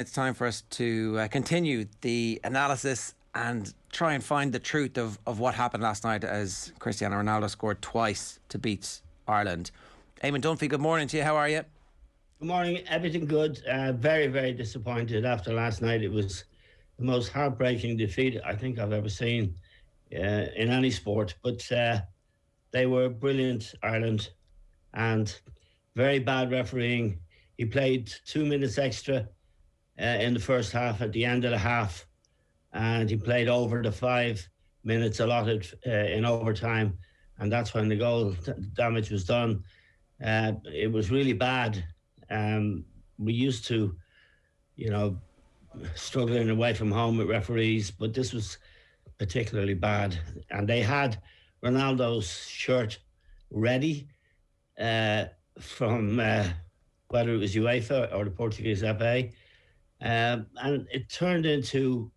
It's time for us to continue the analysis and try and find the truth of what happened last night as Cristiano Ronaldo scored twice to beat Ireland. Eamon Dunphy, good morning to you. How are you? Good morning. Everything good. Very, very disappointed after last night. It was the most heartbreaking defeat I think I've ever seen in any sport. But they were brilliant, Ireland, and very bad refereeing. He played 2 minutes extra in the first half at the end of the half, and he played over the 5 minutes allotted in overtime, and that's when the goal damage was done. It was really bad. We used to, struggling away from home with referees, but this was particularly bad. And they had Ronaldo's shirt ready from whether it was UEFA or the Portuguese FA. And it turned into,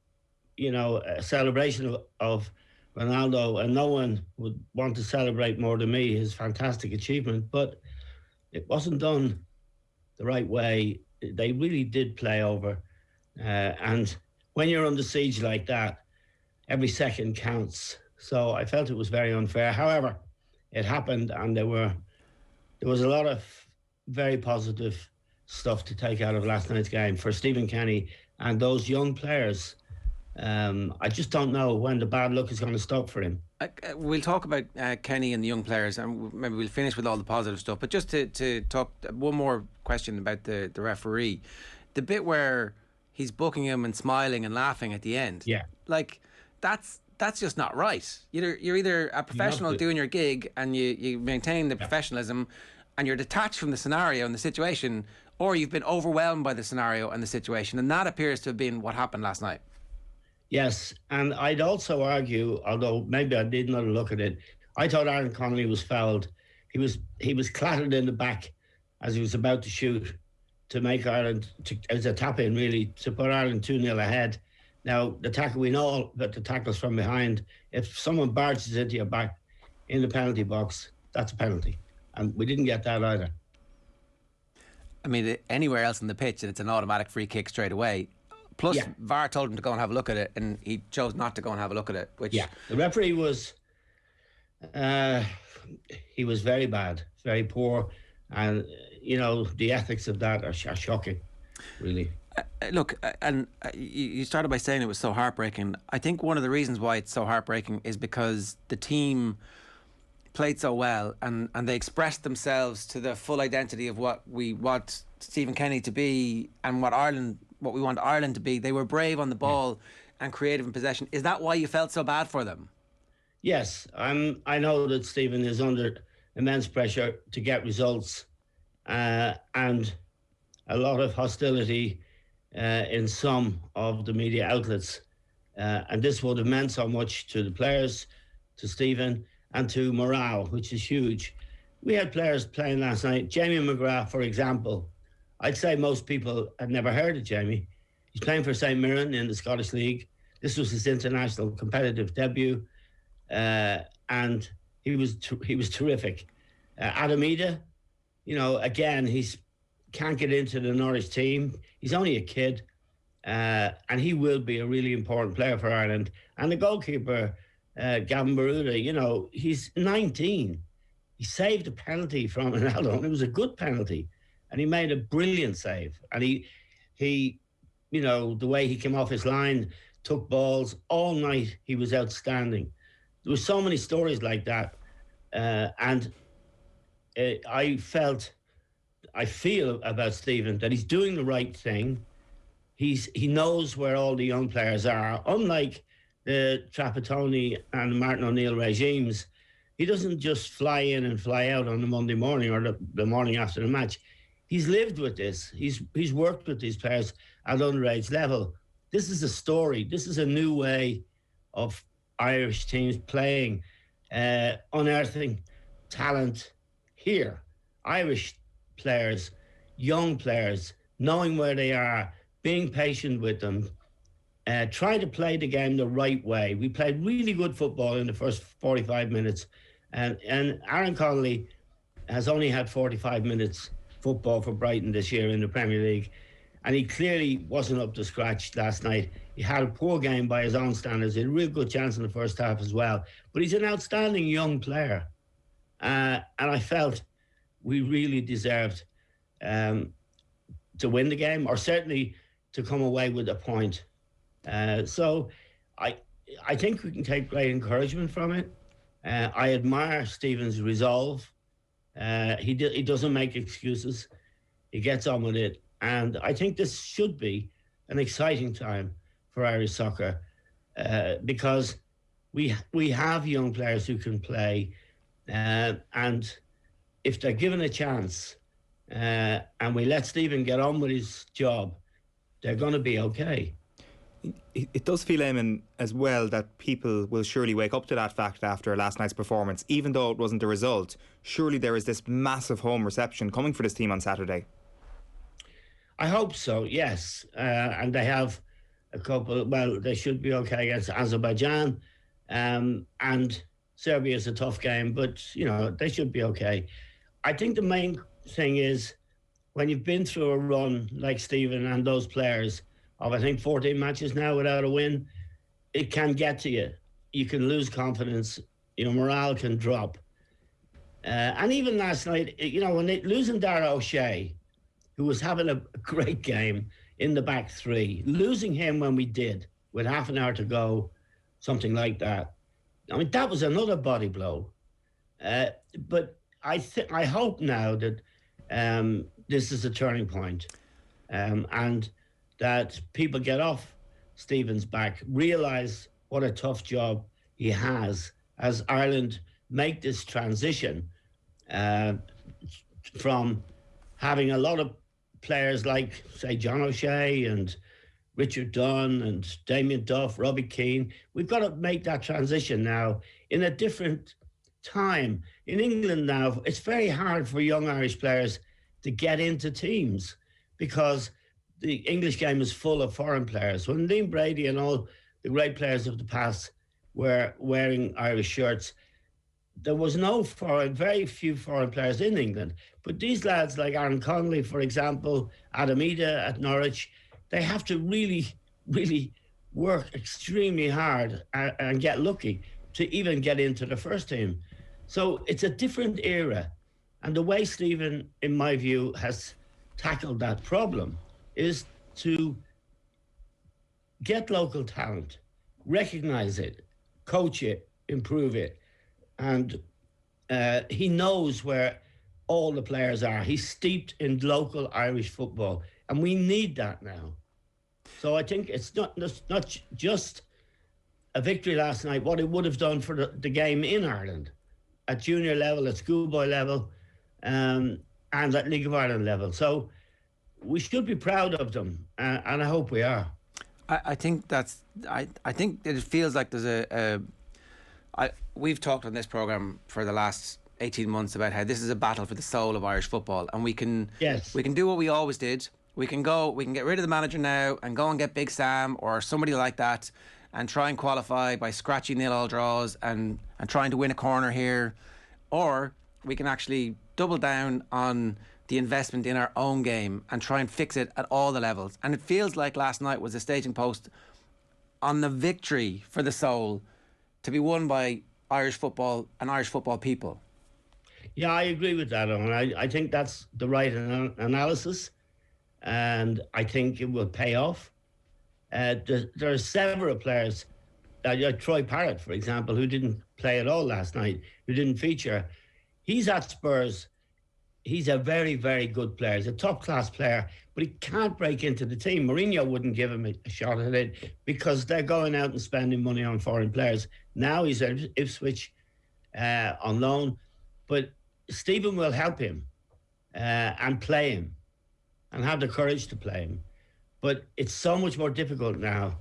a celebration of Ronaldo, and no one would want to celebrate more than me his fantastic achievement, but it wasn't done the right way. They really did play over. And when you're under siege like that, every second counts. So I felt it was very unfair. However, it happened, and there was a lot of very positive stuff to take out of last night's game for Stephen Kenny and those young players. I just don't know when the bad luck is going to stop for him. We'll talk about Kenny and the young players, and maybe we'll finish with all the positive stuff. But just to talk, one more question about the referee. The bit where he's booking him and smiling and laughing at the end. Yeah. That's just not right. You're either a professional doing your gig and you maintain the professionalism and you're detached from the scenario and the situation, or you've been overwhelmed by the scenario and the situation. And that appears to have been what happened last night. Yes, and I'd also argue, although maybe I did not look at it, I thought Aaron Connolly was fouled. He was clattered in the back as he was about to shoot to make Ireland, as a tap-in really, to put Ireland 2-0 ahead. Now, the tackle, we know that the tackle's from behind. If someone barges into your back in the penalty box, that's a penalty. And we didn't get that either. I mean, anywhere else in the pitch, and it's an automatic free kick straight away. Plus, VAR told him to go and have a look at it, and he chose not to go and have a look at it. The referee was, he was very bad, very poor, and the ethics of that are shocking, really. Look, and you started by saying it was so heartbreaking. I think one of the reasons why it's so heartbreaking is because the team played so well, and they expressed themselves to the full identity of what we want Stephen Kenny to be and what we want Ireland to be. They were brave on the ball and creative in possession. Is that why you felt so bad for them? Yes, I know that Stephen is under immense pressure to get results, and a lot of hostility in some of the media outlets. And this would have meant so much to the players, to Stephen, and to morale, which is huge. We had players playing last night. Jamie McGrath, for example. I'd say most people had never heard of Jamie. He's playing for St Mirren in the Scottish League. This was his international competitive debut, and he was terrific. Adam Ida, again, he's can't get into the Norwich team. He's only a kid, and he will be a really important player for Ireland. And the goalkeeper, Gavin Baruda, he's 19. He saved a penalty from Ronaldo, and it was a good penalty. And he made a brilliant save. And he the way he came off his line, took balls all night, he was outstanding. There were so many stories like that. And I feel about Stephen that he's doing the right thing. He knows where all the young players are. Unlike the Trapattoni and Martin O'Neill regimes, he doesn't just fly in and fly out on the Monday morning or the morning after the match. He's lived with this. He's worked with these players at underage level. This is a story. This is a new way of Irish teams playing, unearthing talent here. Irish players, young players, knowing where they are, being patient with them, trying to play the game the right way. We played really good football in the first 45 minutes, and Aaron Connolly has only had 45 minutes football for Brighton this year in the Premier League. And he clearly wasn't up to scratch last night. He had a poor game by his own standards. He had a real good chance in the first half as well. But he's an outstanding young player. And I felt we really deserved to win the game, or certainly to come away with a point. So I think we can take great encouragement from it. I admire Stephen's resolve. He doesn't make excuses. He gets on with it. And I think this should be an exciting time for Irish soccer because we have young players who can play. And if they're given a chance and we let Stephen get on with his job, they're going to be okay. It does feel, Eamon, as well, that people will surely wake up to that fact after last night's performance. Even though it wasn't the result, surely there is this massive home reception coming for this team on Saturday. I hope so, yes. And they have a couple, well, they should be okay against Azerbaijan. And Serbia is a tough game, but, you know, they should be okay. I think the main thing is when you've been through a run like Stephen and those players of, I think, 14 matches now without a win, it can get to you. You can lose confidence. You know, morale can drop. And even last night, you know, when losing Dara O'Shea, who was having a great game in the back three, losing him when we did, with half an hour to go, something like that. I mean, that was another body blow. But I hope now that this is a turning point, and that people get off Stephen's back, realise what a tough job he has as Ireland make this transition from having a lot of players like, say, John O'Shea and Richard Dunn and Damien Duff, Robbie Keane. We've got to make that transition now in a different time. In England now, it's very hard for young Irish players to get into teams because the English game is full of foreign players. When Liam Brady and all the great players of the past were wearing Irish shirts, there was very few foreign players in England. But these lads like Aaron Connolly, for example, Adam Ida at Norwich, they have to really, really work extremely hard and get lucky to even get into the first team. So it's a different era. And the way Stephen, in my view, has tackled that problem is to get local talent, recognise it, coach it, improve it. And he knows where all the players are. He's steeped in local Irish football. And we need that now. So I think it's not just a victory last night, what it would have done for the game in Ireland at junior level, at schoolboy level, and at League of Ireland level. So we should be proud of them, and I hope we are. I think it feels like there's we've talked on this programme for the last 18 months about how this is a battle for the soul of Irish football, and we can do what we always did. We can get rid of the manager now and go and get Big Sam or somebody like that and try and qualify by scratchy 0-0 draws and trying to win a corner here. Or we can actually double down on the investment in our own game and try and fix it at all the levels. And it feels like last night was a staging post on the victory for the soul to be won by Irish football and Irish football people. Yeah, I agree with that, Owen. I think that's the right analysis, and I think it will pay off. There are several players, like Troy Parrott, for example, who didn't play at all last night, who didn't feature. He's at Spurs. He's a very, very good player. He's a top-class player, but he can't break into the team. Mourinho wouldn't give him a shot at it because they're going out and spending money on foreign players. Now he's at Ipswich on loan, but Stephen will help him and play him and have the courage to play him. But it's so much more difficult now.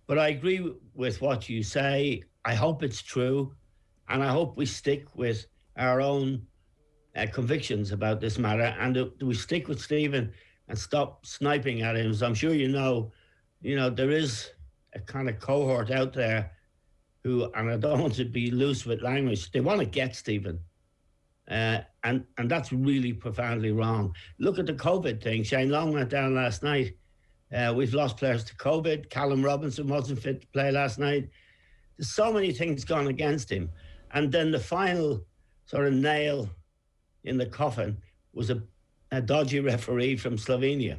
But I agree with what you say. I hope it's true, and I hope we stick with our own convictions about this matter, and we stick with Stephen and stop sniping at him. So I'm sure you know, there is a kind of cohort out there who, and I don't want to be loose with language, they want to get Stephen. And that's really profoundly wrong. Look at the COVID thing. Shane Long went down last night. We've lost players to COVID. Callum Robinson wasn't fit to play last night. There's so many things gone against him. And then the final sort of nail in the coffin was a dodgy referee from Slovenia.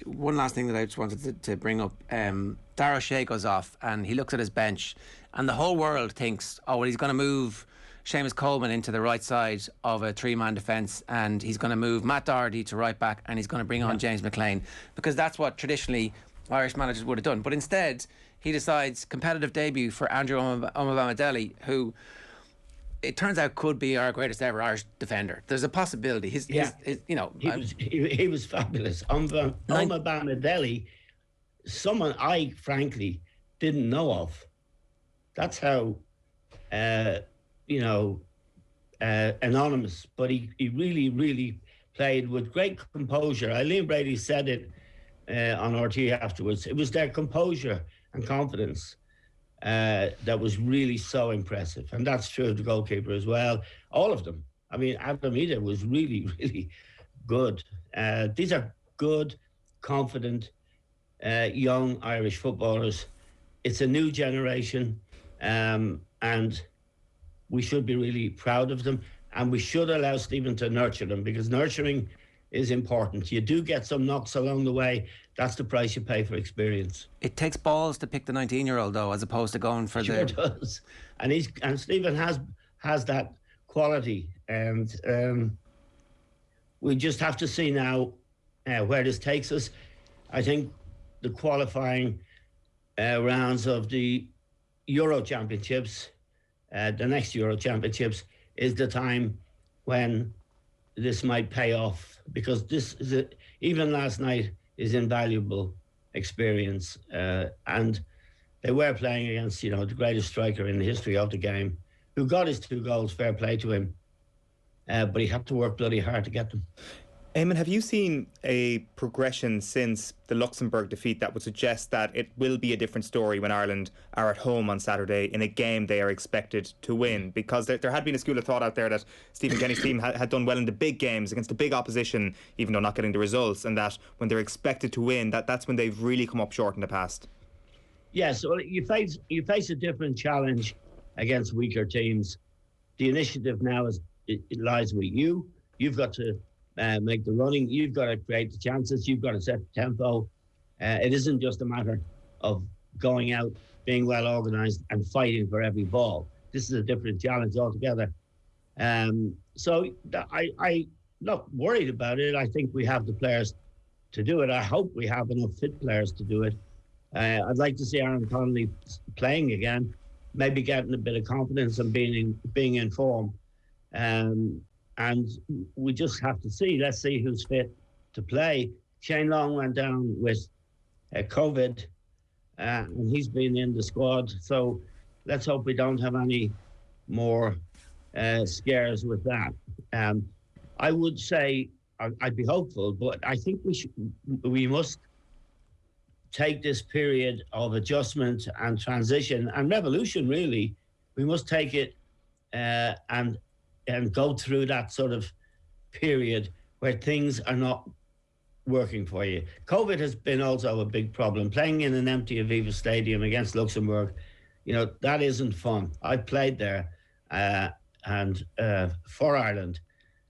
One last thing that I just wanted to bring up. Dar O'Shea goes off and he looks at his bench and the whole world thinks, oh, well, he's going to move Seamus Coleman into the right side of a three-man defence and he's going to move Matt Doherty to right back and he's going to bring on James McLean, because that's what traditionally Irish managers would have done. But instead, he decides competitive debut for Andrew Omobamidele, who it turns out could be our greatest ever Irish defender. There's a possibility. He was fabulous. Omobamidele, someone I frankly didn't know of. That's how, anonymous. But he really, really played with great composure. Eileen Brady said it on RT afterwards. It was their composure and confidence that was really so impressive. And that's true of the goalkeeper as well. All of them. I mean, Adam Ida was really, really good. These are good, confident, young Irish footballers. It's a new generation, and we should be really proud of them. And we should allow Stephen to nurture them, because nurturing is important. You do get some knocks along the way. That's the price you pay for experience. It takes balls to pick the 19-year-old, though, as opposed to going for Sure does. And Stephen has that quality. And we just have to see now where this takes us. I think the qualifying rounds of the Euro Championships, the next Euro Championships, is the time when this might pay off, because this is even last night is invaluable experience, and they were playing against the greatest striker in the history of the game, who got his 2 goals, fair play to him, but he had to work bloody hard to get them. Eamon, have you seen a progression since the Luxembourg defeat that would suggest that it will be a different story when Ireland are at home on Saturday in a game they are expected to win? Because there had been a school of thought out there that Stephen Kenny's team had done well in the big games against the big opposition, even though not getting the results, and that when they're expected to win, that's when they've really come up short in the past. Yeah, so you face a different challenge against weaker teams. The initiative now it lies with you. You've got to make the running. You've got to create the chances. You've got to set the tempo. It isn't just a matter of going out, being well organised and fighting for every ball. This is a different challenge altogether. So I'm not worried about it. I think we have the players to do it. I hope we have enough fit players to do it. I'd like to see Aaron Connolly playing again, maybe getting a bit of confidence and being in form. And we just have to see. Let's see who's fit to play. Shane Long went down with COVID, and he's been in the squad. So let's hope we don't have any more scares with that. I would say I'd be hopeful, but I think we must take this period of adjustment and transition and revolution. Really, we must take it and go through that sort of period where things are not working for you. COVID has been also a big problem. Playing in an empty Aviva Stadium against Luxembourg, that isn't fun. I played there and for Ireland,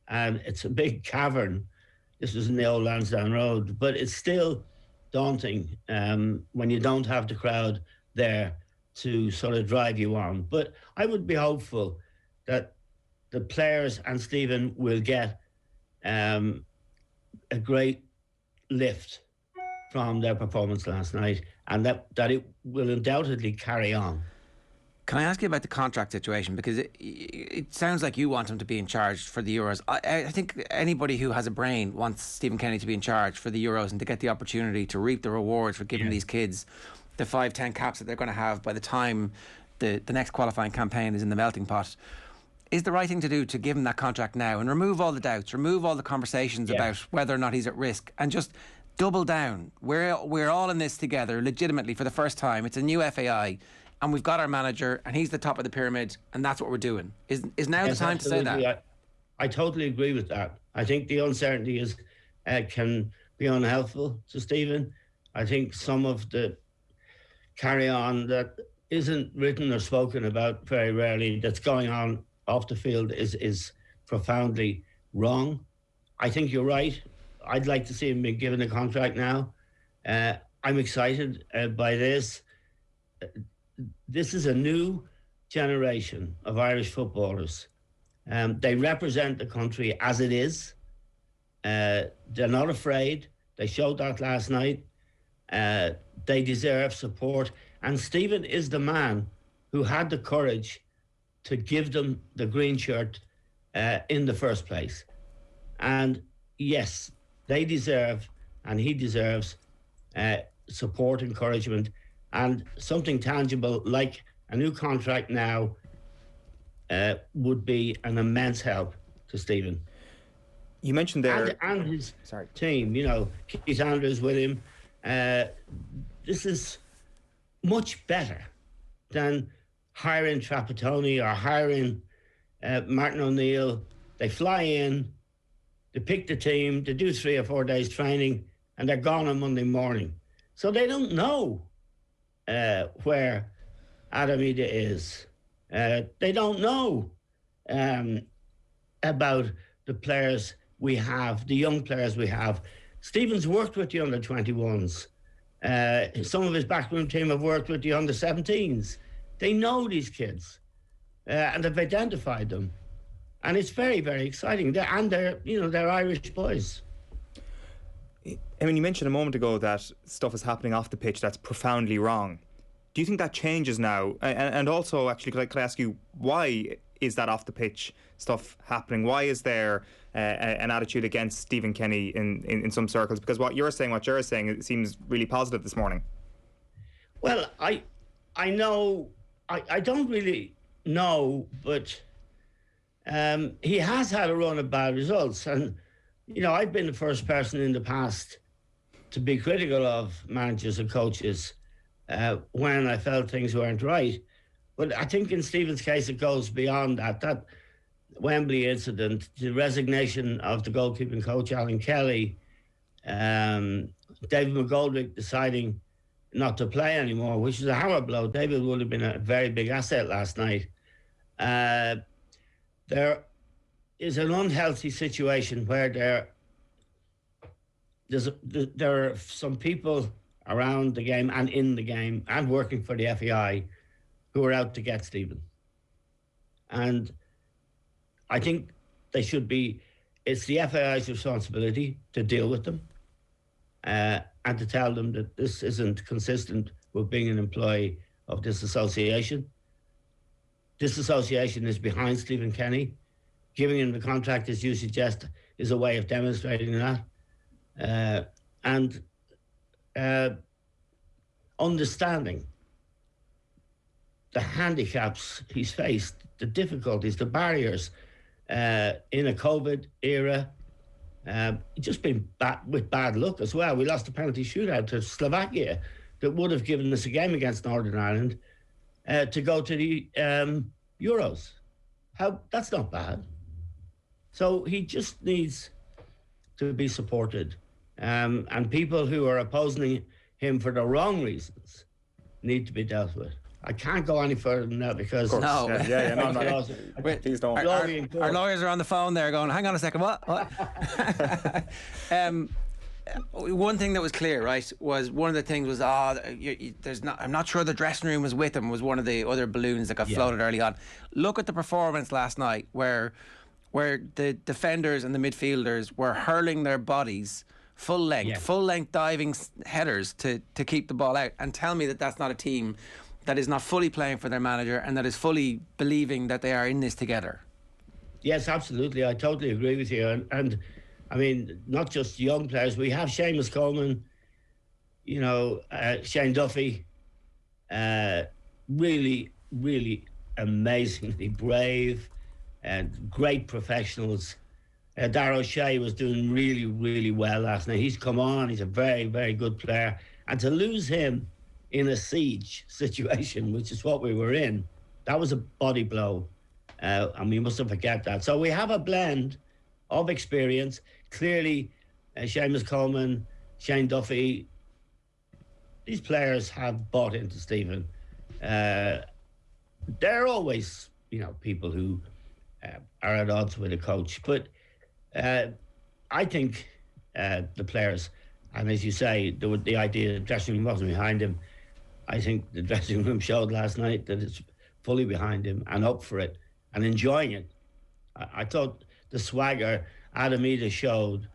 and it's a big cavern. This was in the old Lansdowne Road, but it's still daunting when you don't have the crowd there to sort of drive you on. But I would be hopeful that the players and Stephen will get a great lift from their performance last night, and that it will undoubtedly carry on. Can I ask you about the contract situation? Because it sounds like you want him to be in charge for the Euros. I think anybody who has a brain wants Stephen Kenny to be in charge for the Euros and to get the opportunity to reap the rewards for giving these kids the 5-10 caps that they're going to have by the time the next qualifying campaign is in the melting pot. Is the right thing to do to give him that contract now and remove all the doubts, remove all the conversations about whether or not he's at risk, and just double down? We're all in this together legitimately for the first time. It's a new FAI, and we've got our manager, and he's the top of the pyramid, and that's what we're doing. Is now the time to say that? I totally agree with that. I think the uncertainty can be unhelpful to Stephen. I think some of the carry-on that isn't written or spoken about very rarely that's going on off the field is profoundly wrong. I think you're right. I'd like to see him be given a contract now. I'm excited by this. This is a new generation of Irish footballers. They represent the country as it is. They're not afraid. They showed that last night. They deserve support. And Stephen is the man who had the courage to give them the green shirt in the first place. And yes, they deserve, and he deserves, support, encouragement, and something tangible like a new contract now would be an immense help to Stephen. You mentioned there... And his team, you know, Keith Andrews with him. This is much better than hiring Trapattoni or hiring Martin O'Neill. They fly in, they pick the team, they do 3 or 4 days training, and they're gone on Monday morning. So they don't know where Adam Ida is. They don't know about the players we have, the young players we have. Stephen's worked with the under-21s. Some of his backroom team have worked with the under-17s. They know these kids, and they've identified them. And it's very, very exciting. They're Irish boys. I mean, you mentioned a moment ago that stuff is happening off the pitch that's profoundly wrong. Do you think that changes now? And also, actually, could I ask you, why is that off the pitch stuff happening? Why is there an attitude against Stephen Kenny in some circles? Because what you're saying, it seems really positive this morning. Well, I know, I don't really know, but he has had a run of bad results. And, you know, I've been the first person in the past to be critical of managers and coaches when I felt things weren't right. But I think in Stephen's case, it goes beyond that. That Wembley incident, the resignation of the goalkeeping coach, Alan Kelly, David McGoldrick deciding not to play anymore, which is a hammer blow. David would have been a very big asset last night. There is an unhealthy situation where there are some people around the game and in the game and working for the FAI who are out to get Stephen. And I think it's the FAI's responsibility to deal with them and to tell them that this isn't consistent with being an employee of this association. This association is behind Stephen Kenny. Giving him the contract, as you suggest, is a way of demonstrating that. And understanding the handicaps he's faced, the difficulties, the barriers in a COVID era. Just been with bad luck as well. We lost a penalty shootout to Slovakia that would have given us a game against Northern Ireland to go to the Euros. That's not bad. So he just needs to be supported. And people who are opposing him for the wrong reasons need to be dealt with. I can't go any further than that because... No. No. Wait, please don't. Our lawyers are on the phone there going, hang on a second, what? One thing that was clear, right, was one of the things was, I'm not sure the dressing room was with him, was one of the other balloons that got floated early on. Look at the performance last night where the defenders and the midfielders were hurling their bodies full length diving headers to keep the ball out, and tell me that that's not a team that is not fully playing for their manager and that is fully believing that they are in this together. Yes, absolutely. I totally agree with you. And I mean, not just young players. We have Seamus Coleman, Shane Duffy, really, really amazingly brave and great professionals. Darragh O'Shea was doing really, really well last night. He's come on. He's a very, very good player. And to lose him in a siege situation, which is what we were in, that was a body blow. And we mustn't forget that. So we have a blend of experience. Clearly, Seamus Coleman, Shane Duffy, these players have bought into Stephen. They're always, people who are at odds with a coach. But I think the players, and as you say, the idea the dressing room wasn't behind him. I think the dressing room showed last night that it's fully behind him and up for it and enjoying it. I thought the swagger Adam Ida showed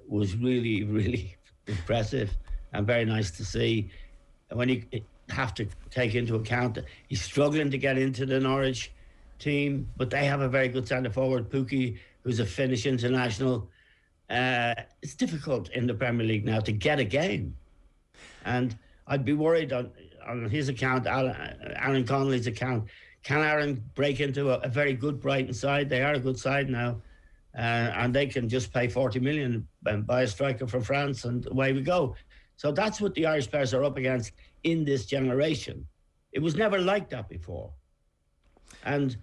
was really, really impressive and very nice to see. And when you have to take into account that he's struggling to get into the Norwich team, but they have a very good centre forward, Pukki, who's a Finnish international. It's difficult in the Premier League now to get a game. And I'd be worried on his account, Aaron Connolly's account. Can Aaron break into a very good Brighton side? They are a good side now. And they can just pay 40 million and buy a striker for France, and away we go. So that's what the Irish players are up against in this generation. It was never like that before. And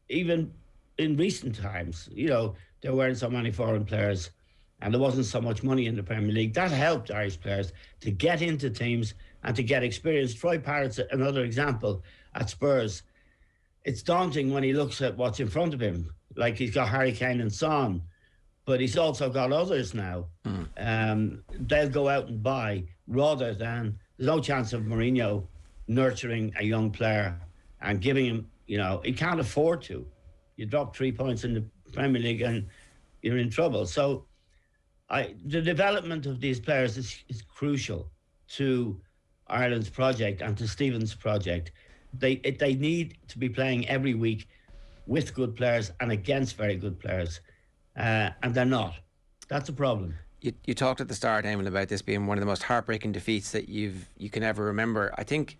even in recent times, there weren't so many foreign players and there wasn't so much money in the Premier League. That helped Irish players to get into teams and to get experience. Troy Parrott's another example at Spurs. It's daunting when he looks at what's in front of him. Like, he's got Harry Kane and Son, but he's also got others now. They'll go out and buy rather than... There's no chance of Mourinho nurturing a young player and giving him, he can't afford to. You drop 3 points in the Premier League and you're in trouble. So the development of these players is crucial to Ireland's project and to Stephen's project. They need to be playing every week with good players and against very good players, and they're not. That's a problem. You talked at the start, Eamon, about this being one of the most heartbreaking defeats that you can ever remember. I think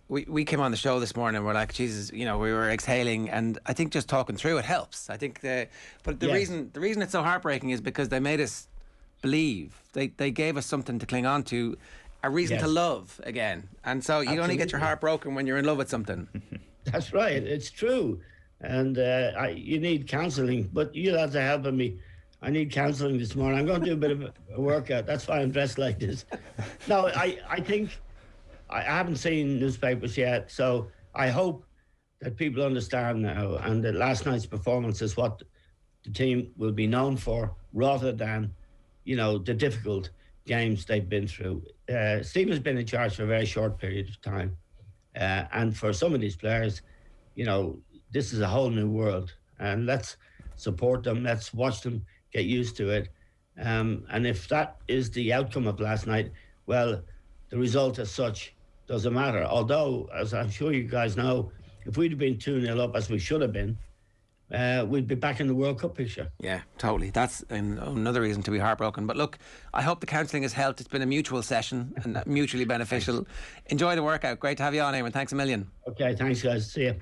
we came on the show this morning and we're like, Jesus, we were exhaling, and I think just talking through it helps. I think the reason it's so heartbreaking is because they made us believe. They gave us something to cling on to, a reason to love again. And so you only get your heart broken when you're in love with something. That's right. It's true. And you need counselling, but you'll have to help me. I need counselling this morning. I'm going to do a bit of a workout. That's why I'm dressed like this. No, I think I haven't seen newspapers yet, so I hope that people understand now, and that last night's performance is what the team will be known for, rather than, the difficult games they've been through. Stephen's been in charge for a very short period of time. And for some of these players, this is a whole new world. And let's support them. Let's watch them get used to it. And if that is the outcome of last night, well, the result as such doesn't matter. Although, as I'm sure you guys know, if we'd have been 2-0 up, as we should have been, we'd be back in the World Cup picture. Yeah, totally. That's another reason to be heartbroken. But look, I hope the counselling has helped. It's been a mutual session and mutually beneficial. Enjoy the workout. Great to have you on, Eamon. Thanks a million. Okay, thanks, guys. See you.